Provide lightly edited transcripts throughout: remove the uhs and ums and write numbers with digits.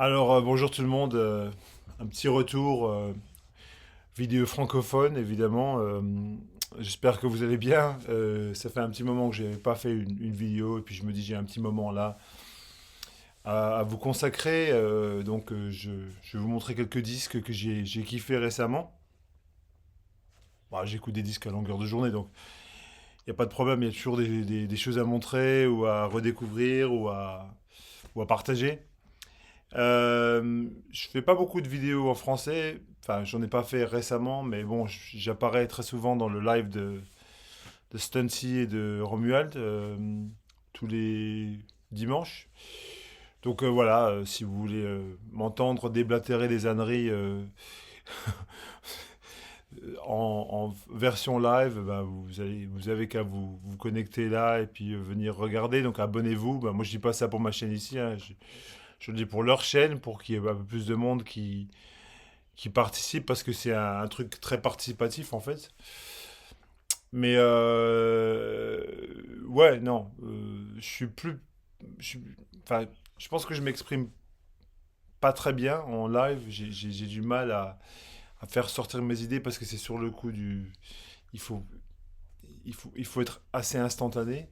Bonjour tout le monde. Un petit retour vidéo francophone, évidemment. J'espère que vous allez bien. Ça fait un petit moment que je n'avais pas fait une vidéo, et puis je me dis j'ai un petit moment là à vous consacrer. Je vais vous montrer quelques disques que j'ai kiffé récemment. Bah, j'écoute des disques à longueur de journée, donc il n'y a pas de problème. Il y a toujours des choses à montrer ou à redécouvrir ou à partager. Je fais pas beaucoup de vidéos en français. Enfin, j'en ai pas fait récemment, mais bon, j'apparais très souvent dans le live de Stunty et de Romuald tous les dimanches. Voilà, si vous voulez m'entendre déblatérer des âneries en version live, bah, vous avez qu'à vous connecter là et puis venir regarder. Donc abonnez-vous. Bah, moi, je dis pas ça pour ma chaîne ici, hein. Je le dis pour leur chaîne, pour qu'il y ait un peu plus de monde qui participe, parce que c'est un truc très participatif en fait. Mais ouais, non, je suis plus, je, suis- enfin, je pense que je m'exprime pas très bien en live. J'ai du mal à faire sortir mes idées parce que c'est sur le coup il faut, il faut être assez instantané.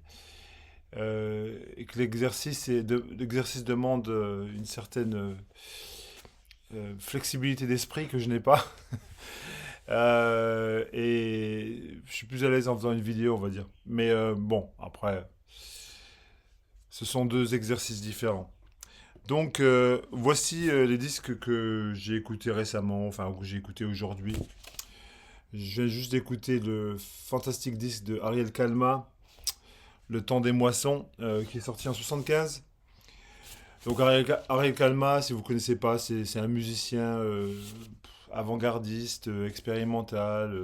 Et que l'exercice demande une certaine flexibilité d'esprit que je n'ai pas. Et je suis plus à l'aise en faisant une vidéo, on va dire. Mais bon, après, ce sont deux exercices différents. Voici les disques que j'ai écoutés récemment, enfin que j'ai écoutés aujourd'hui. Je viens juste d'écouter le fantastique disque de Ariel Kalma, Le temps des moissons, qui est sorti en 75. Donc Ariel Kalma, si vous ne connaissez pas, c'est un musicien avant-gardiste, expérimental,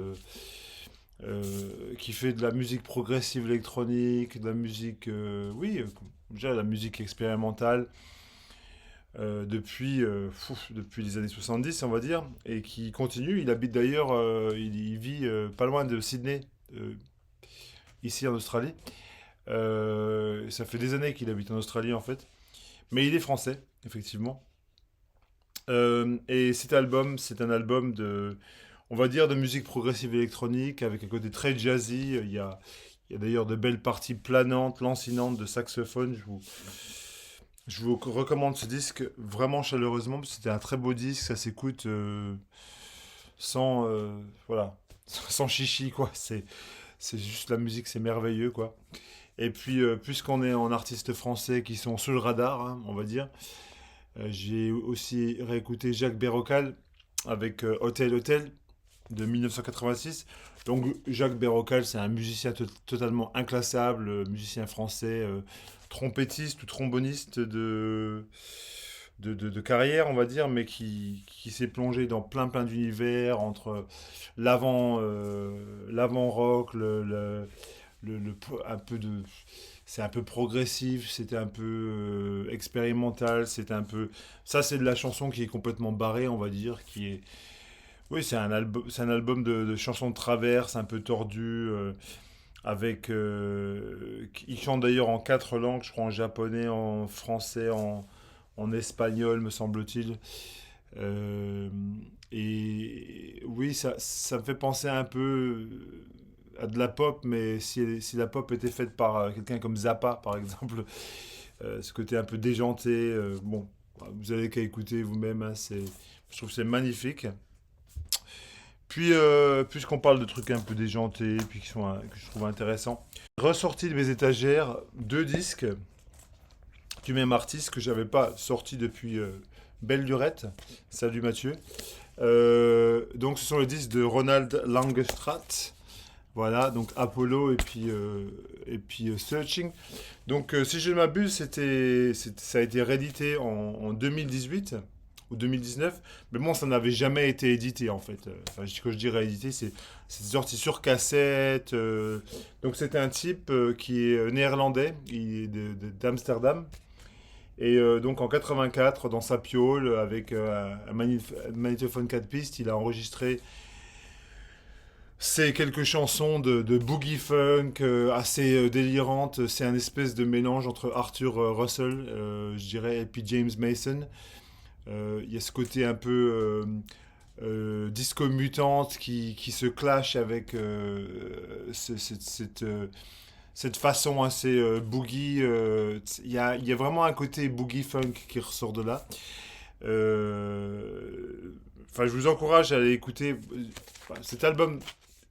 qui fait de la musique progressive électronique, de la musique, oui, déjà la musique expérimentale depuis les années 70, on va dire, et qui continue. Il habite d'ailleurs, il vit pas loin de Sydney, euh, ici en Australie. Ça fait des années qu'il habite en Australie en fait, mais il est français, effectivement. Et cet album, c'est un album on va dire, de musique progressive électronique avec un côté très jazzy. Il y a d'ailleurs de belles parties planantes, lancinantes de saxophone. Je vous recommande ce disque vraiment chaleureusement parce que c'était un très beau disque. Ça s'écoute sans, voilà, sans chichi quoi. C'est juste la musique, c'est merveilleux quoi. Et puis, puisqu'on est en artistes français qui sont sous le radar, hein, on va dire, j'ai aussi réécouté Jacques Berrocal avec Hôtel Hôtel de 1986. Donc Jacques Berrocal, c'est un musicien totalement inclassable, musicien français, trompettiste ou tromboniste de carrière, on va dire, mais qui s'est plongé dans plein d'univers, entre l'avant rock, un peu de c'est un peu progressif, c'était un peu expérimental, c'est un peu ça, c'est de la chanson qui est complètement barrée, on va dire, qui est oui, c'est un album de chansons de traverse, un peu tordu, il chante d'ailleurs en quatre langues, je crois en japonais, en français, en espagnol, me semble-t-il. Euh, et oui, ça me fait penser un peu à de la pop, mais si la pop était faite par quelqu'un comme Zappa, par exemple, ce côté un peu déjanté, bon, vous avez qu'à écouter vous-même, hein, je trouve que c'est magnifique. Puis, puisqu'on parle de trucs un peu déjantés, puis que je trouve intéressants, ressorti de mes étagères deux disques du même artiste que j'avais pas sorti depuis Belle Lurette. Salut Mathieu. Donc, ce sont les disques de Ronald Langestrat. Voilà, donc Apollo et puis Searching. Donc, si je ne m'abuse, ça a été réédité en 2018 ou 2019. Mais bon, ça n'avait jamais été édité en fait. Enfin, quand je dis réédité, c'est sorti sur cassette. Donc, c'était un type qui est néerlandais, il est d'Amsterdam. Et donc en 84, dans sa piole, avec un magnétophone 4 pistes, il a enregistré ces quelques chansons de boogie funk assez délirantes. C'est un espèce de mélange entre Arthur Russell, je dirais, et puis James Mason. Il y a ce côté un peu disco mutante qui se clash avec cette façon assez boogie. Il y a vraiment un côté boogie funk qui ressort de là. Enfin, je vous encourage à aller écouter cet album.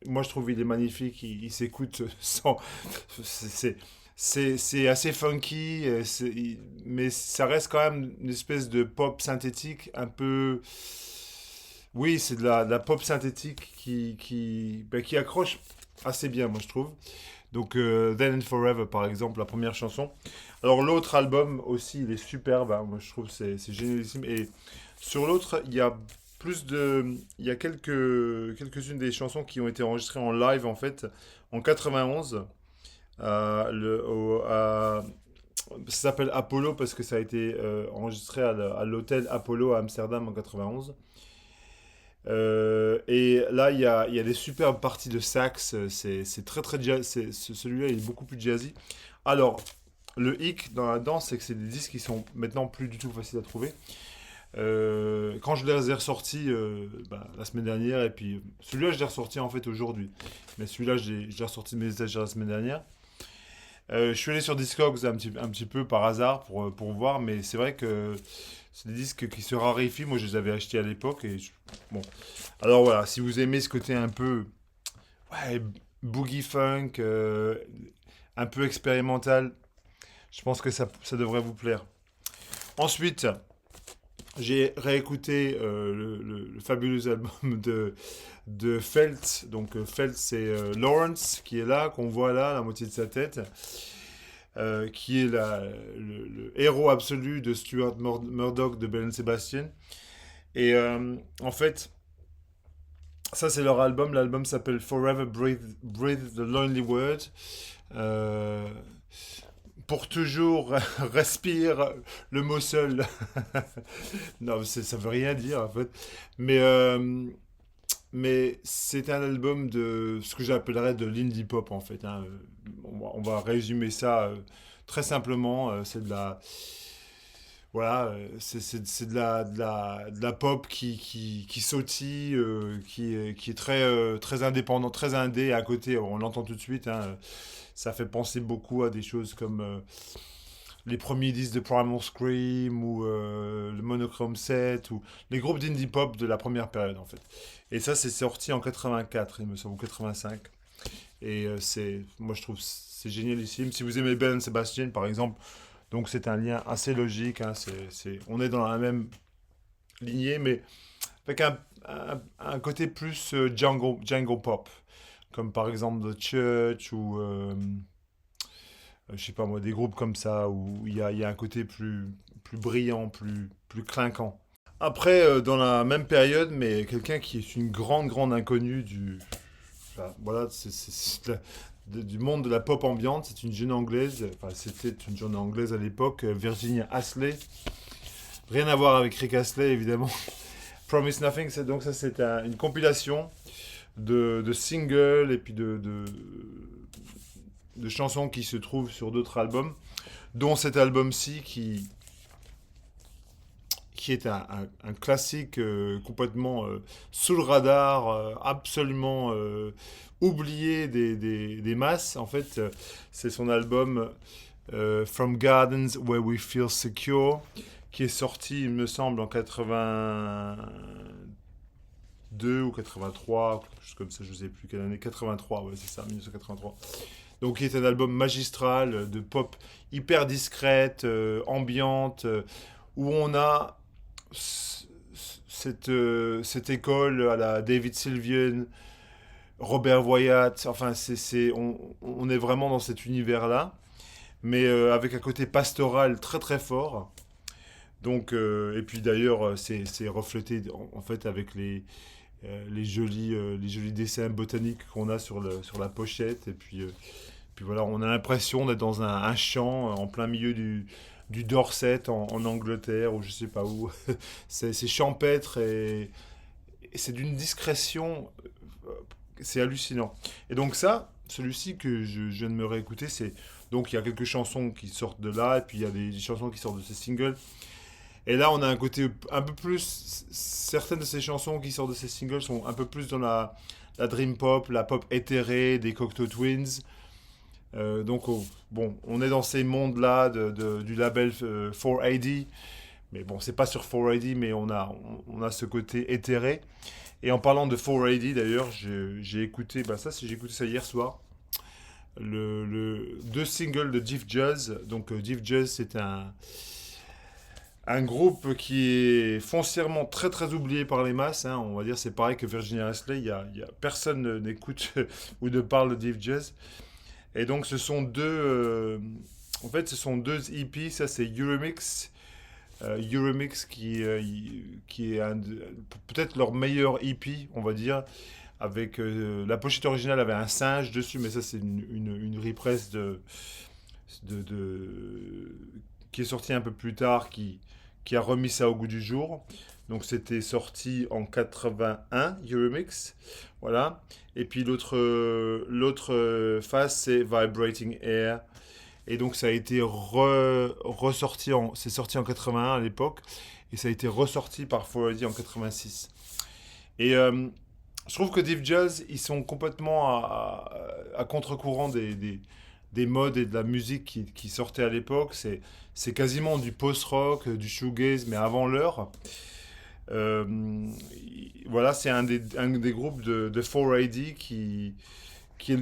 Moi, je trouve il est magnifique. Il s'écoute sans. C'est c'est assez funky, mais ça reste quand même une espèce de pop synthétique un peu. Oui, c'est de la pop synthétique qui accroche assez bien, moi je trouve. Donc, Then and Forever, par exemple, la première chanson. Alors, l'autre album aussi, il est superbe, hein. Moi je trouve que c'est génialissime. Et sur l'autre, il y a plus de. Il y a quelques-unes des chansons qui ont été enregistrées en live, en fait, en 91. Ça s'appelle Apollo parce que ça a été enregistré à l'hôtel Apollo à Amsterdam en 91. Et là, il y a des superbes parties de sax. C'est très très jazz. Celui-là, il est beaucoup plus jazzy. Alors, le hic dans la danse, c'est que c'est des disques qui sont maintenant plus du tout faciles à trouver. Quand je les ai ressortis la semaine dernière, et puis celui-là, je l'ai ressorti en fait aujourd'hui. Mais celui-là, je l'ai ressorti de mes étagères la semaine dernière. Je suis allé sur Discogs un petit peu par hasard pour voir, mais c'est vrai que c'est des disques qui se raréfient. Moi, je les avais achetés à l'époque. Bon. Alors voilà, si vous aimez ce côté un peu ouais, boogie funk, un peu expérimental, je pense que ça devrait vous plaire. Ensuite, j'ai réécouté le fabuleux album de Felt. Donc Felt, c'est Lawrence qui est là, qu'on voit là, la moitié de sa tête, qui est le héros absolu de Stuart Murdoch de Bell Sebastian. Et en fait, ça c'est leur album. L'album s'appelle Forever Breathe the Lonely Word. Euh, pour toujours respire le mot seul. Non, ça veut rien dire en fait. Mais, euh, mais c'est un album de ce que j'appellerais de l'indie pop en fait, hein. On va résumer ça très simplement. C'est de la, voilà, c'est de la pop qui sautille, qui est très indépendant, très indé. À côté, on l'entend tout de suite, hein. Ça fait penser beaucoup à des choses comme les premiers disques de Primal Scream ou le Monochrome 7 ou les groupes d'indie pop de la première période en fait. Et ça c'est sorti en 84 il me semble, ou 85. Et moi je trouve c'est génialissime. Si vous aimez Ben Sebastian par exemple, donc c'est un lien assez logique, hein. On est dans la même lignée mais avec un côté plus Django Pop. Comme par exemple The Church ou je sais pas moi, des groupes comme ça où il y a un côté plus brillant, plus clinquant. Après, dans la même période, mais quelqu'un qui est une grande inconnue enfin, voilà, du monde de la pop ambiante, c'est une jeune anglaise, enfin c'était une jeune anglaise à l'époque, Virginia Astley. Rien à voir avec Rick Astley évidemment. Promise Nothing, donc ça c'est une compilation de singles et puis de chansons qui se trouvent sur d'autres albums, dont cet album-ci qui est un classique complètement sous le radar, absolument oublié des masses. En fait, c'est son album From Gardens Where We Feel Secure, qui est sorti, il me semble, en 82 ou 83, quelque chose comme ça, je ne sais plus quelle année, 83, ouais, c'est ça, 1983. Donc, qui est un album magistral de pop hyper discrète, ambiante, où on a cette école à la David Sylvian, Robert Wyatt, enfin, on est vraiment dans cet univers-là, mais avec un côté pastoral très très fort. Donc, et puis d'ailleurs, c'est reflété en fait avec les jolis dessins botaniques qu'on a sur la pochette. Et puis voilà, on a l'impression d'être dans un champ en plein milieu du Dorset en Angleterre ou je sais pas où. C'est champêtre et c'est d'une discrétion, c'est hallucinant. Et donc ça, celui-ci que je viens de me réécouter, donc il y a quelques chansons qui sortent de là et puis il y a des chansons qui sortent de ces singles. Et là, on a un côté un peu plus. Certaines de ces chansons qui sortent de ces singles sont un peu plus dans la dream pop, la pop éthérée des Cocteau Twins. Donc, bon, on est dans ces mondes-là du label 4AD. Mais bon, c'est pas sur 4AD, mais on a ce côté éthéré. Et en parlant de 4AD, d'ailleurs, j'ai écouté, j'ai écouté ça hier soir. Deux singles de Diff Jazz. Donc, Diff Jazz, c'est un groupe qui est foncièrement très très oublié par les masses, hein. On va dire c'est pareil que Virginia Astley, personne n'écoute ou ne parle de Diff Jazz. Et donc ce sont deux EP, ça c'est Euromix, Euromix qui est peut-être leur meilleur EP, on va dire, avec la pochette originale avait un singe dessus, mais ça c'est une repress de qui est sortie un peu plus tard, qui a remis ça au goût du jour. Donc c'était sorti en 81, Euromix. Voilà. Et puis l'autre face, c'est Vibrating Air. Et donc ça a été ressorti, c'est sorti en 81 à l'époque, et ça a été ressorti par Forady en 86. Et je trouve que Dave Jazz, ils sont complètement à contre-courant des modes et de la musique qui sortaient à l'époque. C'est quasiment du post-rock, du shoegaze, mais avant l'heure. Voilà, c'est un des groupes de 4AD qui est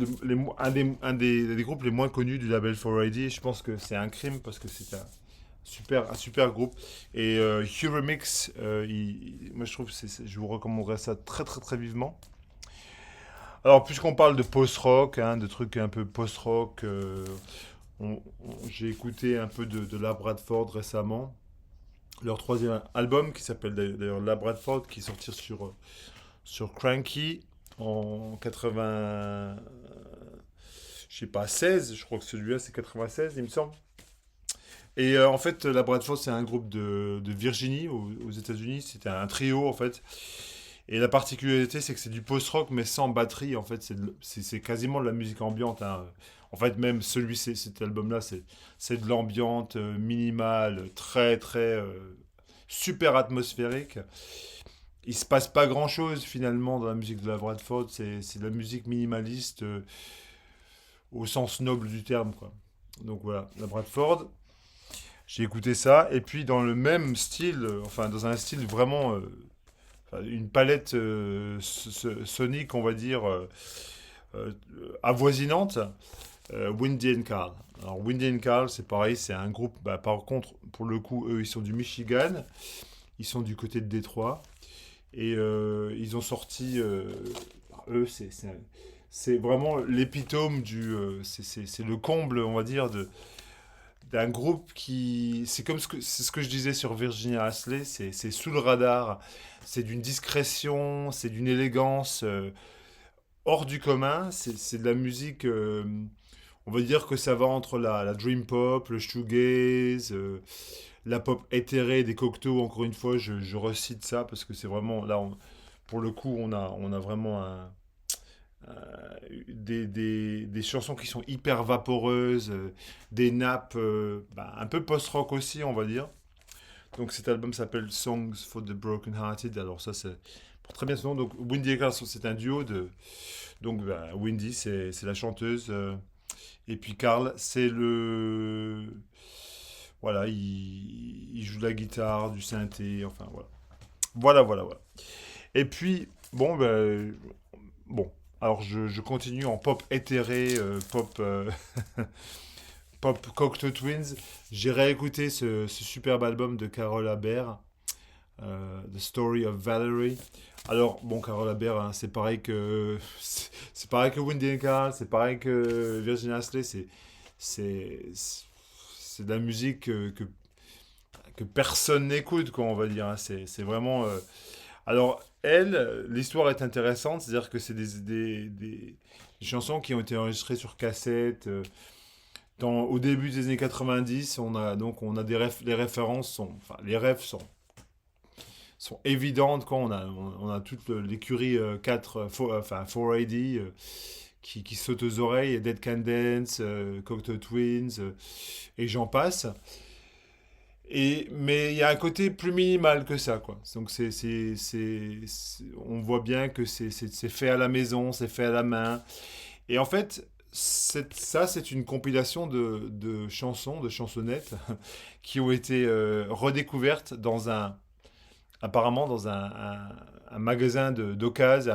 un des groupes les moins connus du label 4AD. Et je pense que c'est un crime parce que c'est un super groupe. Et Euromix, moi je trouve je vous recommanderais ça très très très vivement. Alors, puisqu'on parle de post-rock, hein, de trucs un peu post-rock, j'ai écouté un peu de La Bradford récemment. Leur troisième album, qui s'appelle d'ailleurs La Bradford, qui est sorti sur Cranky en 80. Je sais pas, 16, je crois que celui-là c'est 96, il me semble. Et en fait, la Bradford, c'est un groupe de Virginie, aux États-Unis. C'était un trio, en fait. Et la particularité, c'est que c'est du post-rock, mais sans batterie. En fait, c'est quasiment de la musique ambiante, hein. En fait, même cet album-là, c'est de l'ambiante minimale, très, très super atmosphérique. Il se passe pas grand-chose, finalement, dans la musique de la Bradford. C'est de la musique minimaliste au sens noble du terme, quoi. Donc voilà, la Bradford. J'ai écouté ça, et puis dans le même style, enfin dans un style vraiment, enfin, une palette sonique, on va dire, euh, avoisinante, Windy and Carl. Alors Windy and Carl, c'est pareil, c'est un groupe, par contre, pour le coup, eux, ils sont du Michigan, ils sont du côté de Détroit, et ils ont sorti, eux, c'est vraiment l'épitome c'est le comble, on va dire, d'un groupe qui. C'est ce que je disais sur Virginia Astley, c'est sous le radar, c'est d'une discrétion, c'est d'une élégance hors du commun, c'est de la musique. On va dire que ça va entre la dream pop, le shoegaze, la pop éthérée des Cocteau. Encore une fois, je recite ça parce que c'est vraiment. Là, pour le coup, on a vraiment des chansons qui sont hyper vaporeuses, des nappes un peu post-rock aussi, on va dire. Donc cet album s'appelle Songs for the Broken Hearted. Alors ça, c'est pour très bien ce nom. Donc Windy et Carl, c'est un duo de. Donc Windy, c'est la chanteuse. Et puis Carl, c'est le. Voilà, il joue de la guitare, du synthé, enfin voilà. Voilà, voilà, voilà. Et puis, bon, alors je continue en pop éthéré, pop Cocteau Twins. J'ai réécouté ce superbe album de Carol Aber, The Story of Valerie. Alors, bon, Carol Aber, hein, c'est pareil que Wendy and Carl, c'est pareil que Virginia Astley, c'est, c'est de la musique que personne n'écoute, quoi, on va dire, hein. C'est vraiment. Alors, elle, l'histoire est intéressante, c'est-à-dire que c'est des chansons qui ont été enregistrées sur cassette. Au début des années 90, on a les références enfin, les refs sont évidentes quand on a toute l'écurie 4, enfin 4AD qui saute aux oreilles, Dead Can Dance, Cocteau Twins, et j'en passe. Mais il y a un côté plus minimal que ça, quoi. Donc on voit bien que c'est fait à la maison, c'est fait à la main. Et en fait, c'est une compilation de chansons, de chansonnettes, qui ont été redécouvertes apparemment dans un magasin d'occasion,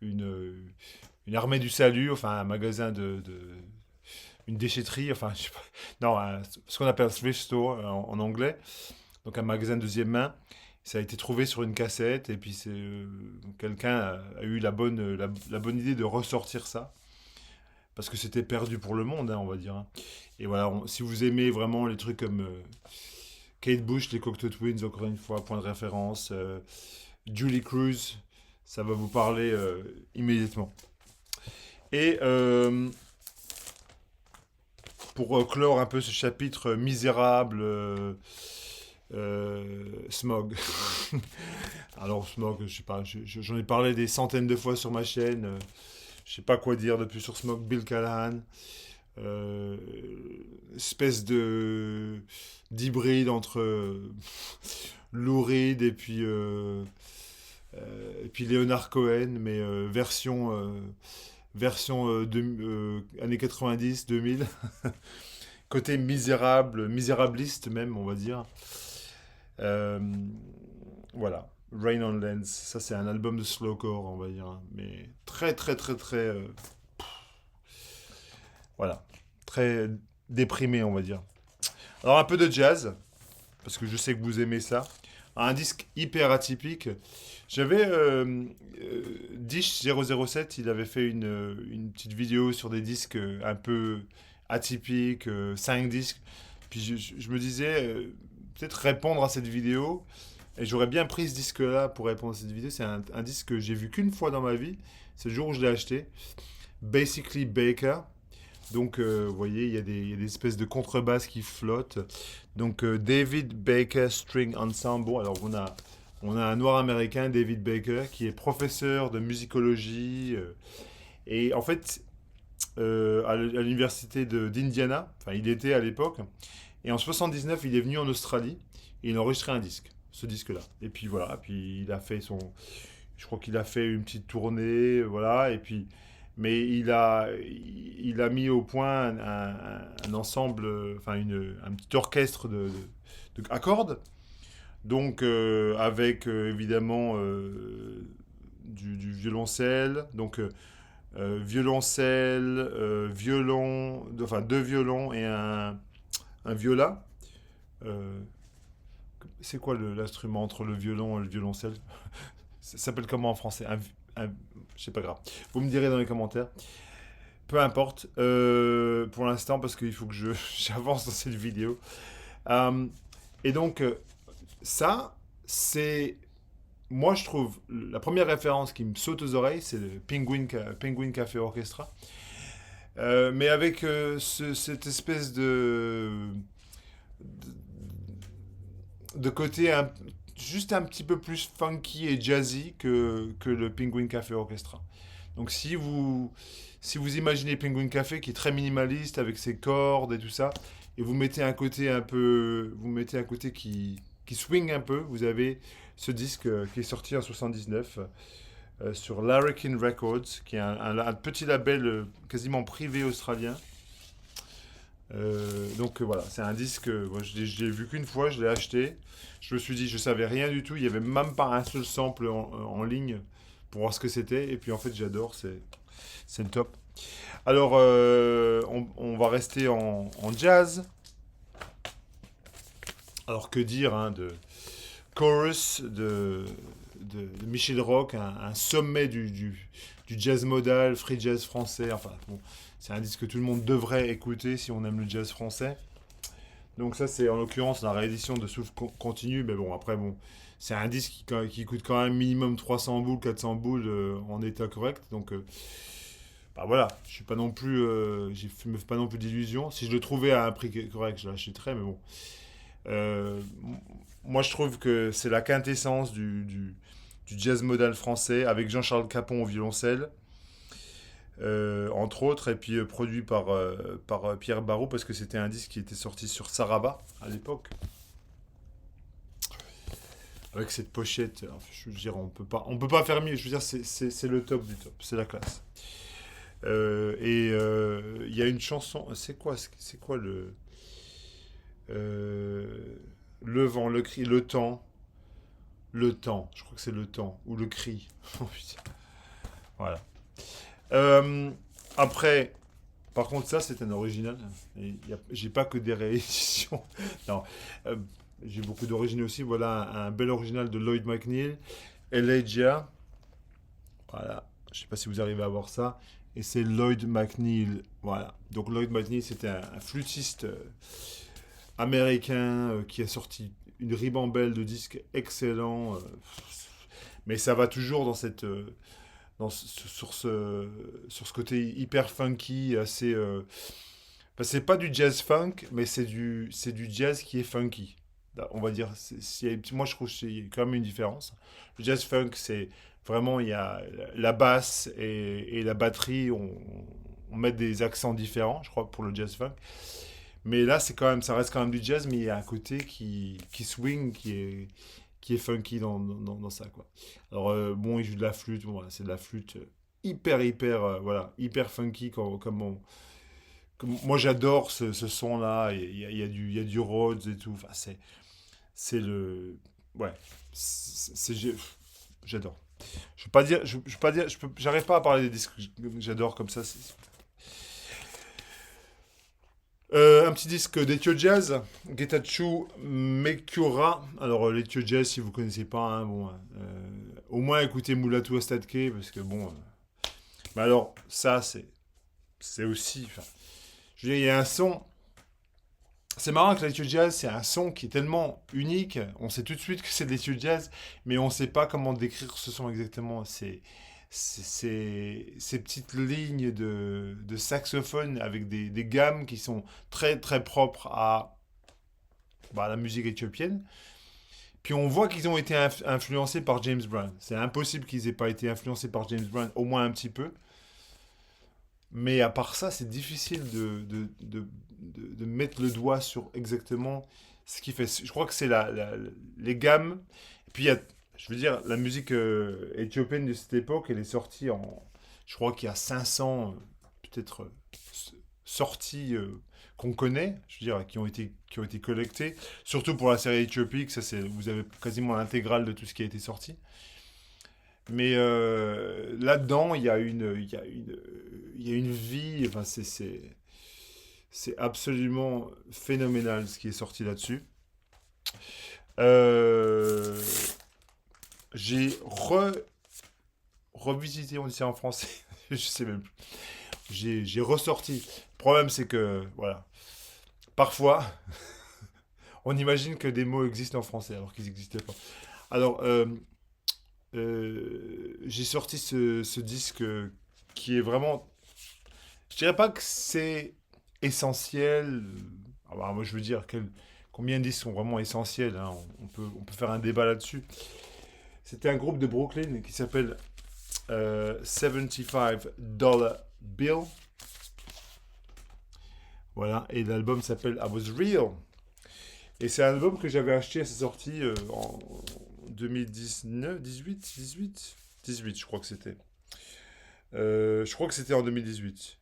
une, une armée du salut, enfin un magasin une déchetterie, enfin je sais pas, non, ce qu'on appelle thrift store en anglais, donc un magasin de deuxième main. Ça a été trouvé sur une cassette et puis quelqu'un a eu la bonne idée de ressortir ça parce que c'était perdu pour le monde, hein, on va dire, hein. Et voilà, si vous aimez vraiment les trucs comme Kate Bush, les Cocteau Twins, encore une fois, point de référence, Julie Cruz, ça va vous parler immédiatement. Et pour clore un peu ce chapitre misérable, Smog. Alors Smog, je sais pas, j'en ai parlé des centaines de fois sur ma chaîne. Je sais pas quoi dire depuis sur Smog. Bill Callahan, euh, espèce de d'hybride entre Lou Reed et puis Leonard Cohen, mais version années 90, 2000. Côté misérable, misérabliste même, on va dire. Euh, voilà. Rain on Lens, ça c'est un album de slowcore, on va dire, hein. Mais très très très très, voilà, très déprimé, on va dire. Alors un peu de jazz, parce que je sais que vous aimez ça. Un disque hyper atypique. J'avais Dish007, il avait fait une petite vidéo sur des disques un peu atypiques, 5 disques. Puis je me disais, peut-être répondre à cette vidéo. Et j'aurais bien pris ce disque-là pour répondre à cette vidéo. C'est un disque que j'ai vu qu'une fois dans ma vie. C'est le jour où je l'ai acheté. Basically Baker. Donc, vous voyez, il y a des espèces de contrebasses qui flottent. Donc, David Baker String Ensemble. Alors, on a un noir américain, David Baker, qui est professeur de musicologie. Et en fait, à l'université d'Indiana, enfin, il était à l'époque. Et en 79, il est venu en Australie et il a enregistré un disque, ce disque-là. Et puis voilà, puis il a fait je crois qu'il a fait une petite tournée, voilà, et puis, mais il a mis au point un ensemble, enfin un petit orchestre à cordes, donc avec évidemment du violoncelle, donc violoncelle, violon, enfin deux violons et un viola. Euh, c'est quoi l'instrument entre le violon et le violoncelle? Ça s'appelle comment en français? C'est pas grave. Vous me direz dans les commentaires. Peu importe pour l'instant parce qu'il faut que j'avance dans cette vidéo. Euh, et donc ça, c'est moi je trouve la première référence qui me saute aux oreilles, c'est le Penguin Café Orchestra. Mais avec cette espèce de côté juste un petit peu plus funky et jazzy que le Penguin Café Orchestra. Donc si vous imaginez Penguin Café qui est très minimaliste avec ses cordes et tout ça, et vous mettez un côté vous mettez un côté qui swing un peu, vous avez ce disque qui est sorti en 79 sur Larrikin Records, qui est un petit label quasiment privé australien. Donc voilà, c'est un disque, moi, je l'ai vu qu'une fois, je l'ai acheté. Je me suis dit, je savais rien du tout, il n'y avait même pas un seul sample en ligne pour voir ce que c'était. Et puis en fait, j'adore, c'est le top. Alors, on va rester en jazz. Alors que dire hein, de Chorus de Michel Rock, un sommet du jazz modal, free jazz français. Enfin, bon, c'est un disque que tout le monde devrait écouter si on aime le jazz français. Donc ça, c'est en l'occurrence la réédition de Souffle Continu. Mais bon, après, bon, c'est un disque qui coûte quand même minimum 300 boules, 400 boules en état correct. Donc, bah voilà, je suis pas non plus, je me fais pas non plus d'illusions. Si je le trouvais à un prix correct, je l'achèterais. Mais bon, euh, moi, je trouve que c'est la quintessence du jazz modal français avec Jean-Charles Capon au violoncelle. entre autres, et puis produit par Pierre Barrault, parce que c'était un disque qui était sorti sur Sarava à l'époque, avec cette pochette. Enfin, je veux dire, on peut pas faire mieux. Je veux dire, c'est le top du top, c'est la classe. Il y a une chanson, c'est quoi euh, le vent, le cri, le temps. Je crois que c'est le temps ou le cri. Oh, putain. Voilà. Euh, Après, par contre, ça, c'est un original. J'ai pas que des rééditions. Non. Euh, j'ai beaucoup d'originaux aussi. Voilà un bel original de Lloyd McNeil. Elegia. Voilà. Je sais pas si vous arrivez à voir ça. Et c'est Lloyd McNeil. Voilà. Donc Lloyd McNeil, c'était un flûtiste américain qui a sorti une ribambelle de disques excellents. Mais ça va toujours dans cette, sur ce côté hyper funky, assez. C'est pas du jazz funk, mais c'est du jazz qui est funky. On va dire, moi je trouve qu'il y a quand même une différence. Le jazz funk, c'est vraiment, il y a la basse et la batterie, on met des accents différents, je crois, pour le jazz funk. Mais là, c'est quand même, ça reste quand même du jazz, mais il y a un côté qui swing, qui est funky dans ça, quoi. Alors, bon, il joue de la flûte, bon, voilà, c'est de la flûte hyper, voilà, hyper funky, moi, j'adore ce son-là, il y a du Rhodes et tout, enfin, c'est le, ouais, j'adore. Je peux pas dire, je peux pas dire, j'arrive pas à parler des disques que j'adore comme ça. Un petit disque d'Ethio Jazz, Getachew Mekura. Alors, l'Ethio Jazz, si vous connaissez pas, hein, bon, au moins écoutez Mulatu Astatke, parce que bon. Mais alors, ça, c'est aussi. Enfin, je veux dire, il y a un son. C'est marrant que l'Ethio Jazz, c'est un son qui est tellement unique. On sait tout de suite que c'est de l'Ethio Jazz, mais on sait pas comment décrire ce son exactement. Ces petites lignes de saxophone avec des gammes qui sont très propres à la musique éthiopienne. Puis on voit qu'ils ont été influencés par James Brown. C'est impossible qu'ils aient pas été influencés par James Brown, au moins un petit peu. Mais à part ça, c'est difficile de mettre le doigt sur exactement ce qui fait. Je crois que c'est les gammes. Et puis, je veux dire, la musique éthiopienne de cette époque, elle est sortie en. Je crois qu'il y a 500, peut-être, sorties qu'on connaît, je veux dire, qui ont été collectées. Surtout pour la série éthiopique, vous avez quasiment l'intégrale de tout ce qui a été sorti. Mais là-dedans, il y a une vie, enfin, c'est absolument phénoménal ce qui est sorti là-dessus. Euh, j'ai revisité, on dit ça en français, je sais même plus. J'ai ressorti. Le problème, c'est que, voilà, parfois, on imagine que des mots existent en français alors qu'ils n'existaient pas. Alors, j'ai sorti ce disque qui est vraiment. Je dirais pas que c'est essentiel. Ah bah, moi, je veux dire, combien de disques sont vraiment essentiels, hein, on peut faire un débat là-dessus. C'était un groupe de Brooklyn qui s'appelle 75 Dollar Bill. Voilà, et l'album s'appelle I Was Real. Et c'est un album que j'avais acheté à sa sortie en 2019, 18, je crois que c'était. Je crois que c'était en 2018.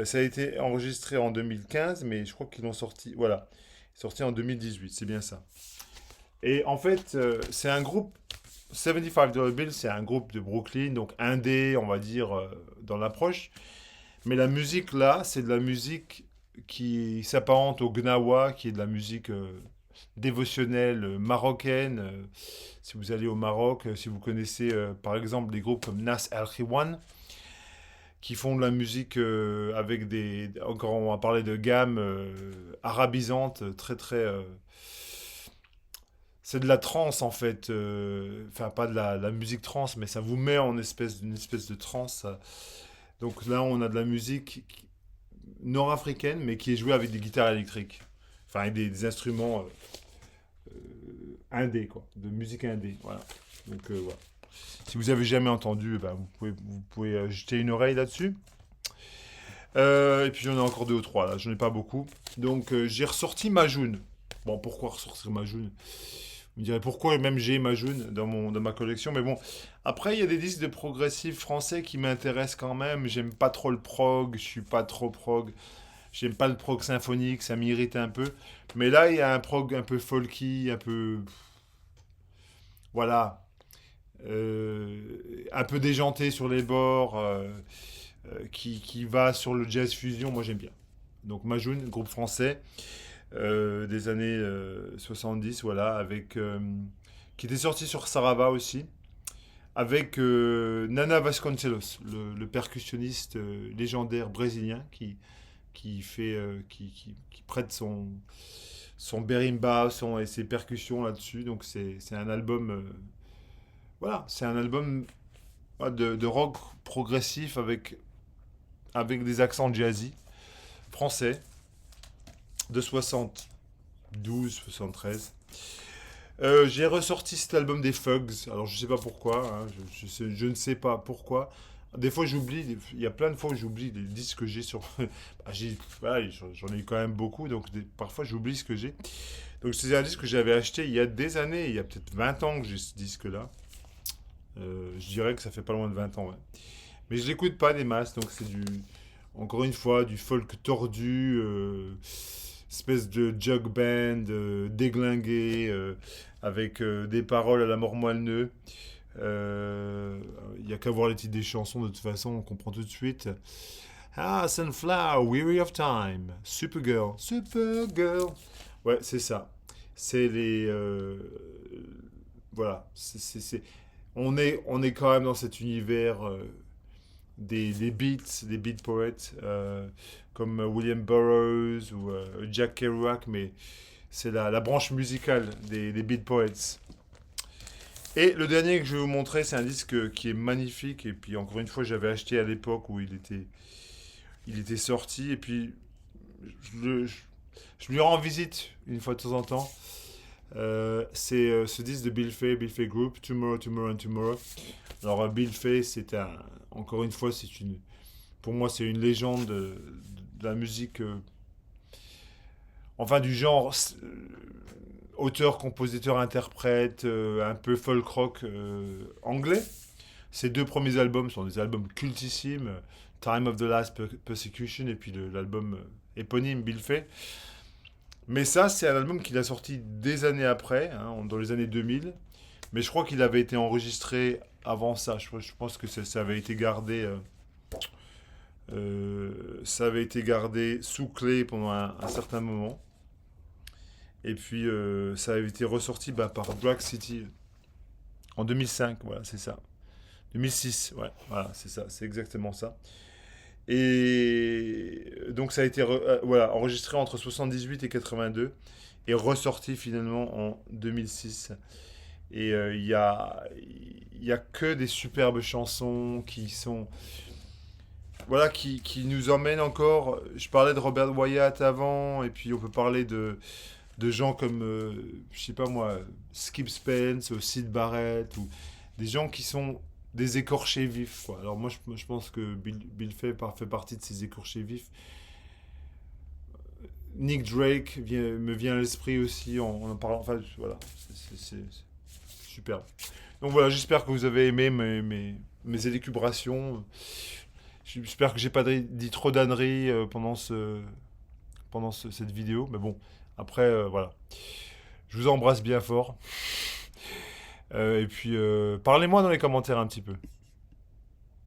Ça a été enregistré en 2015, mais je crois qu'ils l'ont sorti. Voilà, sorti en 2018, c'est bien ça. Et en fait, c'est un groupe. 75 Dollar Bill, c'est un groupe de Brooklyn, donc indé, on va dire, dans l'approche. Mais la musique là, c'est de la musique qui s'apparente au gnawa, qui est de la musique dévotionnelle marocaine. Si vous allez au Maroc, si vous connaissez par exemple des groupes comme Nas El Khiwan, qui font de la musique avec des. Encore, on va parler de gamme arabisante, c'est de la trance en fait. Enfin, pas de la musique trance, mais ça vous met en une espèce de trance. Donc là, on a de la musique nord-africaine, mais qui est jouée avec des guitares électriques. Enfin, avec des instruments indé, quoi. De musique indé, voilà. Donc, voilà. Si vous avez jamais entendu, ben, vous pouvez jeter une oreille là-dessus. Et puis j'en ai encore deux ou trois là, j'en ai pas beaucoup. Donc j'ai ressorti Majoun. Bon, pourquoi ressortir Majoun? Vous me direz pourquoi même j'ai Majoun dans ma collection. Mais bon, après il y a des disques de progressifs français qui m'intéressent quand même. J'aime pas trop le prog, je suis pas trop prog. J'aime pas le prog symphonique, ça m'irrite un peu. Mais là il y a un prog un peu folky, un peu... Voilà. Un peu déjanté sur les bords. Qui va sur le jazz fusion, moi j'aime bien. Donc Majoun, groupe français des années 70, voilà, qui était sorti sur Sarava aussi, avec Nana Vasconcelos, le percussionniste légendaire brésilien qui prête son berimba et ses percussions là-dessus. Donc c'est un album, voilà, c'est un album de rock progressif avec des accents jazzy français de 72, 73. J'ai ressorti cet album des Fugs. Alors je sais pas pourquoi, hein, je ne sais pas pourquoi. Des fois j'oublie, il y a plein de fois où j'oublie les disques que j'ai sur. Bah, voilà, j'en ai eu quand même beaucoup, donc parfois j'oublie ce que j'ai. Donc c'est un disque que j'avais acheté il y a des années, il y a peut-être 20 ans que j'ai ce disque-là. Je dirais que ça fait pas loin de 20 ans, ouais. Mais je l'écoute pas des masses, donc c'est encore une fois, du folk tordu, espèce de jug band déglingué, avec des paroles à la mort moelle-neu. Il y a qu'à voir les titres des chansons, de toute façon, on comprend tout de suite. Ah, Sunflower, Weary of Time, Supergirl, Supergirl. Ouais, c'est ça. C'est les. Voilà. On est quand même dans cet univers des beat poets comme William Burroughs ou Jack Kerouac, mais c'est la branche musicale des beat poets. Et le dernier que je vais vous montrer, c'est un disque qui est magnifique. Et puis encore une fois, j'avais acheté à l'époque où il était sorti. Et puis je lui rends visite une fois de temps en temps. C'est ce disque de Bill Fay Group, Tomorrow, Tomorrow and Tomorrow. Alors Bill Fay, encore une fois, pour moi, c'est une légende de la musique, enfin du genre auteur, compositeur, interprète, un peu folk rock anglais. Ses deux premiers albums sont des albums cultissimes, Time of the Last Persecution et puis l'album éponyme Bill Fay. Mais ça, c'est un album qu'il a sorti des années après, hein, dans les années 2000. Mais je crois qu'il avait été enregistré avant ça. Je pense que ça avait été gardé, ça avait été gardé sous clé pendant un certain moment. Et puis ça avait été ressorti par Drag City en 2005. Voilà, c'est ça. 2006, ouais, voilà, c'est ça, c'est exactement ça. Et donc ça a été voilà, enregistré entre 78 et 82 et ressorti finalement en 2006. Et il y a que des superbes chansons qui sont voilà qui nous emmènent encore. Je parlais de Robert Wyatt avant et puis on peut parler de gens comme je sais pas moi Skip Spence, Syd Barrett ou des gens qui sont des écorchés vifs, quoi. Alors moi je pense que Bill Fay fait partie de ces écorchés vifs. Nick Drake me vient à l'esprit aussi en parlant. Enfin voilà, c'est super. Donc voilà, j'espère que vous avez aimé mes élucubrations. J'espère que j'ai pas dit trop d'âneries pendant cette vidéo. Mais bon, après, voilà. Je vous embrasse bien fort. Et puis, parlez-moi dans les commentaires un petit peu.